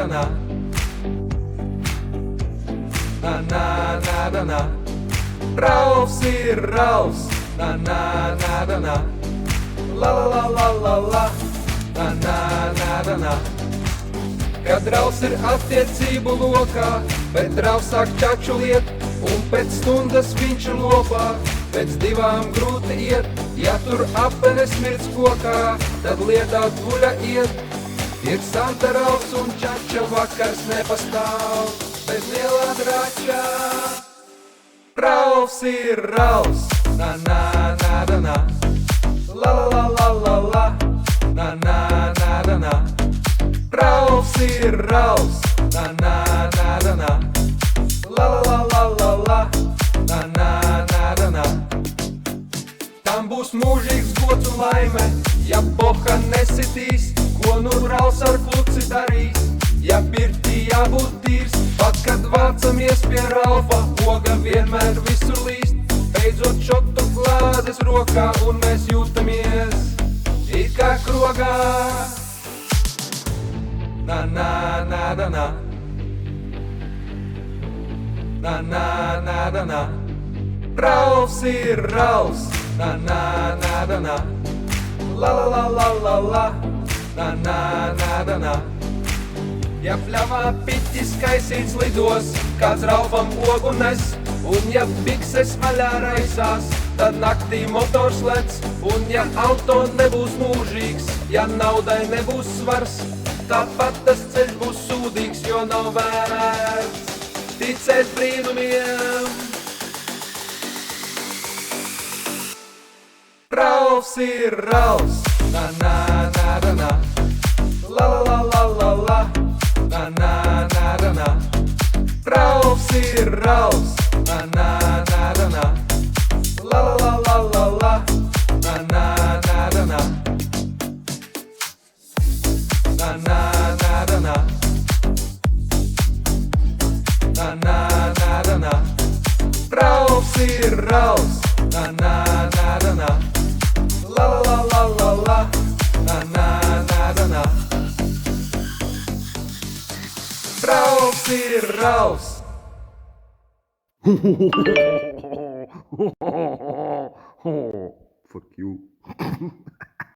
na. Na na na na na. Ralfs ir Ralfs. Na na na na na. La la la la la la. Na na na na na. Kad Ralfs ir attiecību lokā, bet Ralfs sāk čačuliet, un pēc stundas viņš ir lopā. Pēc divām grūti iet, ja tur apenes mirdz kokā, tad lietā guļa iet. Ir Santa Ralfs un čača vakars nepastāv, bez lielā dračā. Ralfs ir Ralfs, na na na na na. La la la la la la, na na na na na. Ralfs ir Ralfs, na na na na na. La la la la la, na na na na na. Tam būs mūžīgs gods un laime, ja boha nesitīs, ko nu Ralfs ar kluci darīs. Ja pirtī jābūt tīrs, pat kad vācamies pie Ralfa, oga vienmēr visur līst. Beidzot šotu glāzes rokā, un mēs jūtamies it kā krogā. Na na na na na. Na na na na na. Ralfs ir Ralfs, na na na na na. La la la la la la, na na na na na. Ja pļavā piķis kaisīts lidos, kāds Ralfam ogu nes, un ja bikses maļā raisās, tad naktī motors lec, un ja auto nebūs mūžīgs, ja naudai nebūs svars, tāpat tas ceļš būs sūdīgs, jo nav vērts ticēt brīnumiem. Ralfs ir Ralfs, na na na na na. La la la la la la, na na na na na. Ralfs ir Ralfs, na na na na na. La la la la la la, na na na na na. Na na na na na. Na na na na na. Ralfs ir Ralfs, na na na na na. La la la la la la, na na na na na. Ralfs ir Ralfs. Fuck you.